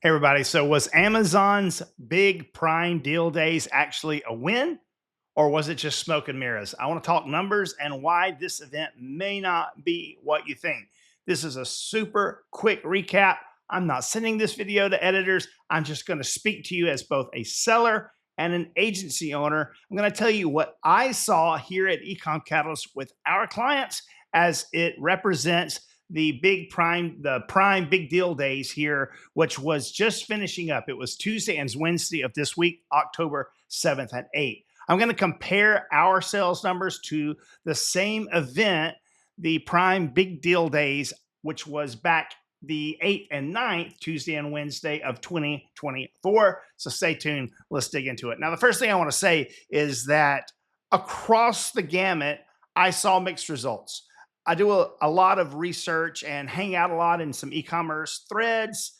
Hey everybody, so was Amazon's big Prime deal days actually a win or was it just smoke and mirrors? I want to talk numbers and why this event may not be what you think. This is a super quick recap. I'm not sending this video to editors. I'm just going to speak to you as both a seller and an agency owner. I'm going to tell you what I saw here at Ecom Catalyst with our clients as it represents the prime big deal days here, which was just finishing up. It was Tuesday and Wednesday of this week, October 7th and 8th. I'm going to compare our sales numbers to the same event, the prime big deal days, which was back the 8th and 9th, Tuesday and Wednesday of 2024. So stay tuned. Let's dig into it. Now, the first thing I want to say is that across the gamut, I saw mixed results. I do a lot of research and hang out a lot in some e-commerce threads,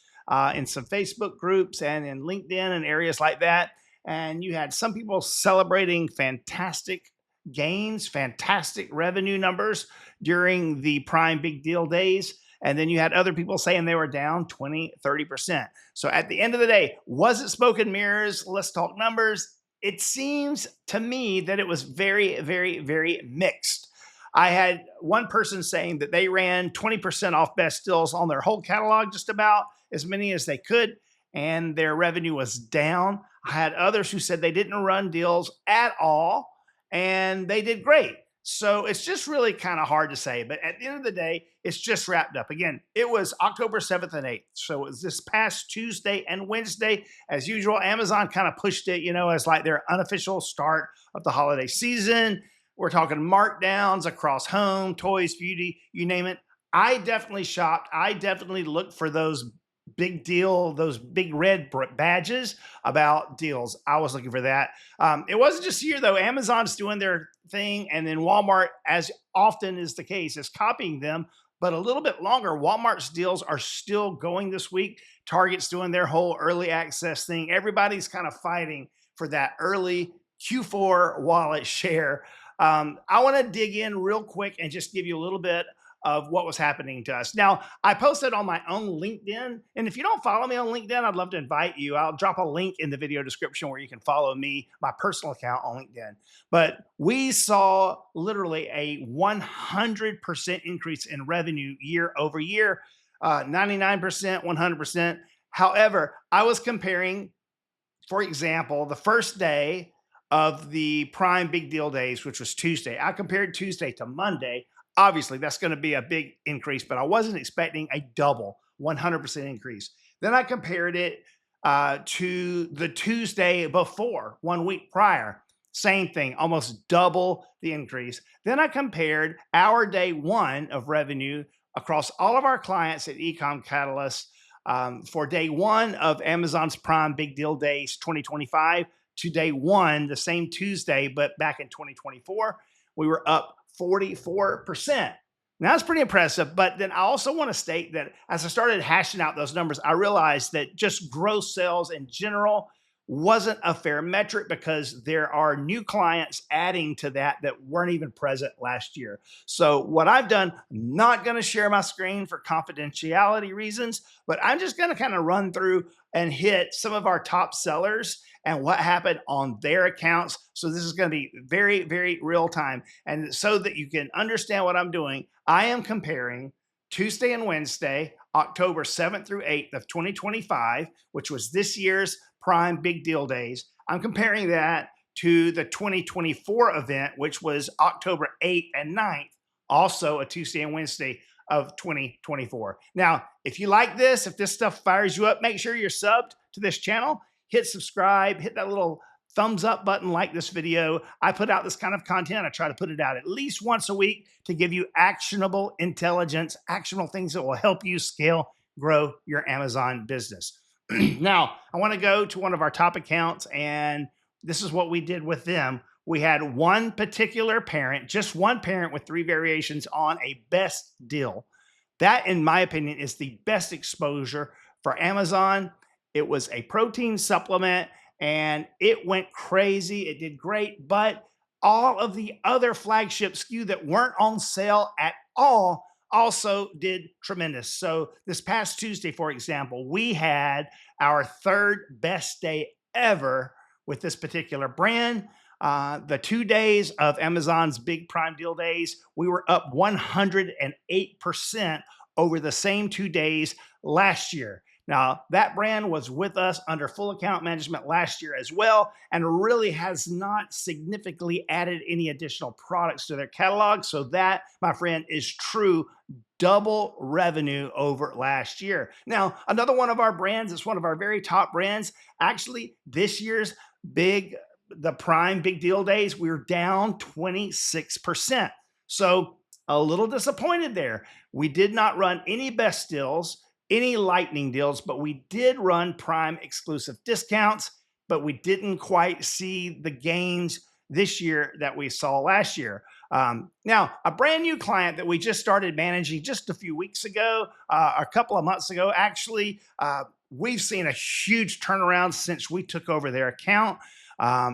in some Facebook groups, and in LinkedIn and areas like that. And you had some people celebrating fantastic gains, fantastic revenue numbers during the Prime Big Deal days. And then you had other people saying they were down 20, 30%. So at the end of the day, was it smoke and mirrors? Let's talk numbers. It seems to me that it was very, very, very mixed. I had one person saying that they ran 20% off best deals on their whole catalog, just about as many as they could, and their revenue was down. I had others who said they didn't run deals at all and they did great. So it's just really kind of hard to say. But at the end of the day, it's just wrapped up. Again, it was October 7th and 8th. So it was this past Tuesday and Wednesday. As usual, Amazon kind of pushed it, as like their unofficial start of the holiday season. We're talking markdowns across home, toys, beauty, you name it. I definitely shopped. I definitely looked for those those big red badges about deals. I was looking for that. It wasn't just here though. Amazon's doing their thing, and then Walmart, as often is the case, is copying them. But a little bit longer, Walmart's deals are still going this week. Target's doing their whole early access thing. Everybody's kind of fighting for that early Q4 wallet share. I want to dig in real quick and just give you a little bit of what was happening to us. Now, I posted on my own LinkedIn, and if you don't follow me on LinkedIn, I'd love to invite you. I'll drop a link in the video description where you can follow me, my personal account on LinkedIn. But we saw literally a 100% increase in revenue year over year, 99%, 100%. However, I was comparing, for example, the first day of the Prime Big Deal days, which was Tuesday. I compared Tuesday to Monday. Obviously, that's going to be a big increase, but I wasn't expecting a double 100% increase. Then I compared it to the Tuesday before, 1 week prior. Same thing, almost double the increase. Then I compared our day one of revenue across all of our clients at Ecom Catalyst for day one of Amazon's Prime Big Deal Days 2025 to day one, the same Tuesday, but back in 2024, we were up 44%. Now that's pretty impressive. But then I also want to state that as I started hashing out those numbers, I realized that just gross sales in general wasn't a fair metric because there are new clients adding to that weren't even present last year. So what I've done, I'm not going to share my screen for confidentiality reasons, but I'm just going to kind of run through and hit some of our top sellers and what happened on their accounts. So this is going to be very, very real time. And so that you can understand what I'm doing, I am comparing Tuesday and Wednesday, October 7th through 8th of 2025, which was this year's Prime Big Deal Days. I'm comparing that to the 2024 event, which was October 8th and 9th, also a Tuesday and Wednesday of 2024. Now, if you like this, if this stuff fires you up, make sure you're subbed to this channel. Hit subscribe, hit that little thumbs up button, like this video. I put out this kind of content. I try to put it out at least once a week to give you actionable intelligence, actionable things that will help you scale, grow your Amazon business. Now, I want to go to one of our top accounts, and this is what we did with them. We had one particular parent, just one parent with 3 variations on a best deal. That, in my opinion, is the best exposure for Amazon. It was a protein supplement and it went crazy. It did great, but all of the other flagship SKU that weren't on sale at all also did tremendous. So this past Tuesday, for example, we had our third best day ever with this particular brand. The 2 days of Amazon's big Prime Deal days, we were up 108% over the same 2 days last year. Now, that brand was with us under full account management last year as well, and really has not significantly added any additional products to their catalog. So, that, my friend, is true double revenue over last year. Now, another one of our brands, it's one of our very top brands. Actually, this year's big, the Prime Big Deal days, we were down 26%. So, a little disappointed there. We did not run any best deals, any lightning deals, but we did run Prime exclusive discounts, but we didn't quite see the gains this year that we saw last year. Now, a brand new client that we just started managing just a few weeks ago, a couple of months ago, actually, we've seen a huge turnaround since we took over their account.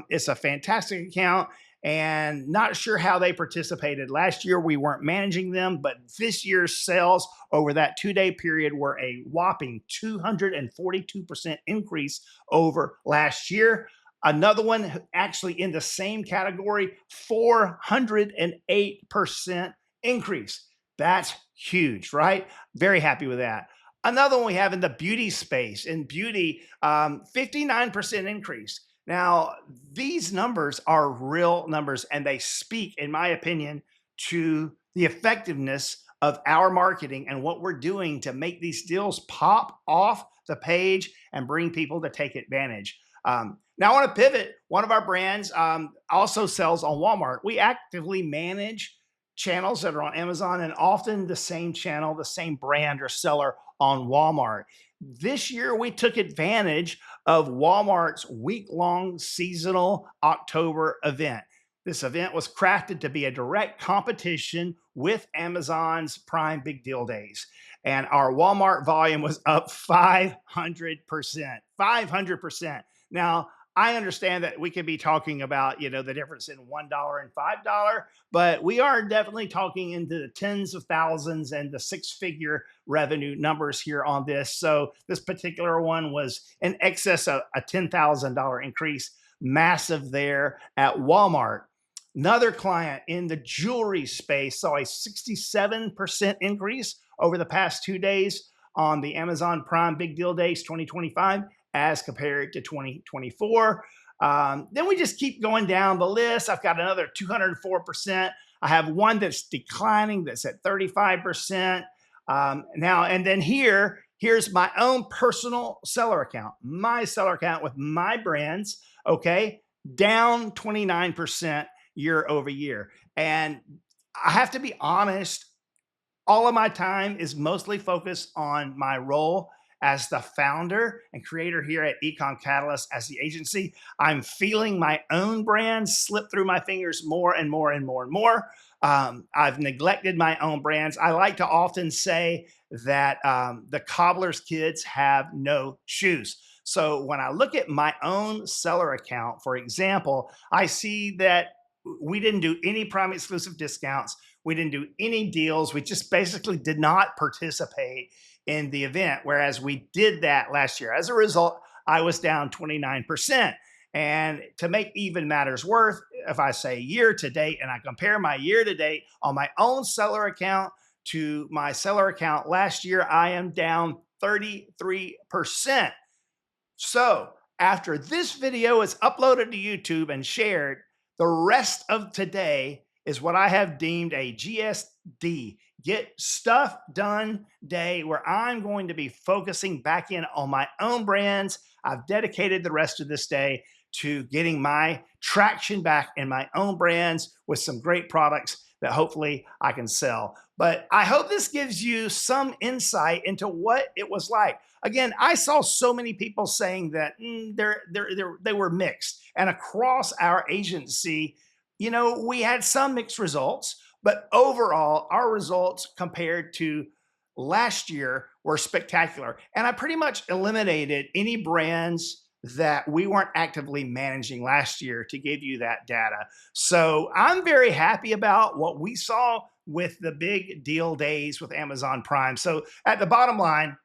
It's a fantastic account, and not sure how they participated last year. We weren't managing them, but this year's sales over that 2 day period were a whopping 242% increase over last year. Another one actually in the same category, 408% increase. That's huge, right? Very happy with that. Another one we have in the beauty space. In beauty, 59% increase. Now, these numbers are real numbers, and they speak, in my opinion, to the effectiveness of our marketing and what we're doing to make these deals pop off the page and bring people to take advantage. Now, I want to pivot. One of our brands also sells on Walmart. We actively manage channels that are on Amazon, and often the same channel, the same brand or seller on Walmart. This year, we took advantage of Walmart's week-long seasonal October event. This event was crafted to be a direct competition with Amazon's Prime Big Deal Days. And our Walmart volume was up 500%. 500%. Now, I understand that we could be talking about, the difference in $1 and $5, but we are definitely talking into the tens of thousands and the six-figure revenue numbers here on this. So this particular one was in excess of a $10,000 increase, massive there at Walmart. Another client in the jewelry space saw a 67% increase over the past 2 days on the Amazon Prime Big Deal Days 2025 as compared to 2024. Then we just keep going down the list. I've got another 204%. I have one that's declining that's at 35%. Now, and then here's my own personal seller account, my seller account with my brands, okay, down 29% year over year. And I have to be honest, all of my time is mostly focused on my role as the founder and creator here at Ecom Catalyst as the agency. I'm feeling my own brand slip through my fingers more and more and more and more. I've neglected my own brands. I like to often say that the cobbler's kids have no shoes. So when I look at my own seller account, for example, I see that we didn't do any Prime exclusive discounts. We didn't do any deals. We just basically did not participate in the event, whereas we did that last year. As a result, I was down 29%. And to make even matters worse, if I say year to date and I compare my year to date on my own seller account to my seller account last year, I am down 33%. So after this video is uploaded to YouTube and shared, the rest of today is what I have deemed a GSD, Get Stuff Done Day, where I'm going to be focusing back in on my own brands. I've dedicated the rest of this day to getting my traction back in my own brands with some great products that hopefully I can sell. But I hope this gives you some insight into what it was like. Again, I saw so many people saying that they were mixed. And across our agency, we had some mixed results, but overall, our results compared to last year were spectacular. And I pretty much eliminated any brands that we weren't actively managing last year to give you that data. So I'm very happy about what we saw with the big deal days with Amazon Prime. So at the bottom line,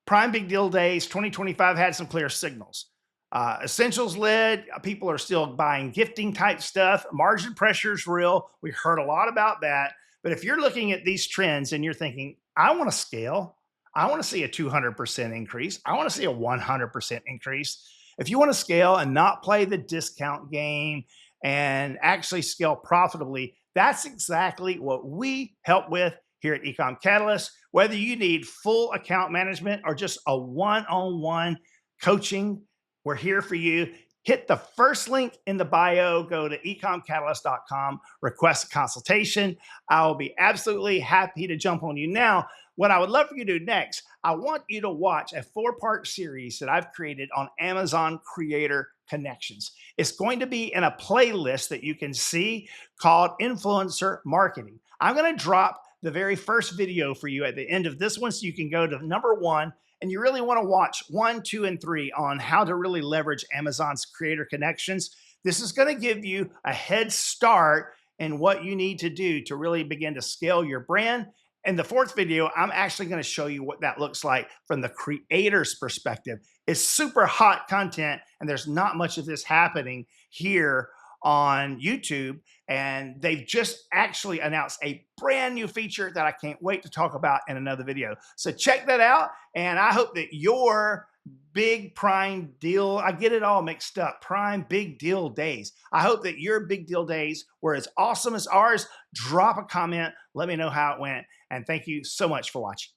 Prime Big Deal Days 2025 had some clear signals. Essentials led, people are still buying gifting type stuff. Margin pressure is real. We heard a lot about that. But if you're looking at these trends and you're thinking, I want to scale, I want to see a 200% increase, I want to see a 100% increase. If you want to scale and not play the discount game and actually scale profitably, that's exactly what we help with here at Ecom Catalyst. Whether you need full account management or just a one-on-one coaching, we're here for you. Hit the first link in the bio, go to ecomcatalyst.com, request a consultation. I'll be absolutely happy to jump on you. Now, what I would love for you to do next, I want you to watch a 4-part series that I've created on Amazon Creator Connections. It's going to be in a playlist that you can see called Influencer Marketing. I'm going to drop the very first video for you at the end of this one so you can go to number 1, and you really want to watch 1, 2, and 3 on how to really leverage Amazon's Creator Connections. This is going to give you a head start in what you need to do to really begin to scale your brand. In the 4th video, I'm actually going to show you what that looks like from the creator's perspective. It's super hot content, and there's not much of this happening here on YouTube. And they've just actually announced a brand new feature that I can't wait to talk about in another video. So check that out. And I hope that your big Prime deal, I get it all mixed up, Prime Big Deal Days. I hope that your big deal days were as awesome as ours. Drop a comment. Let me know how it went. And thank you so much for watching.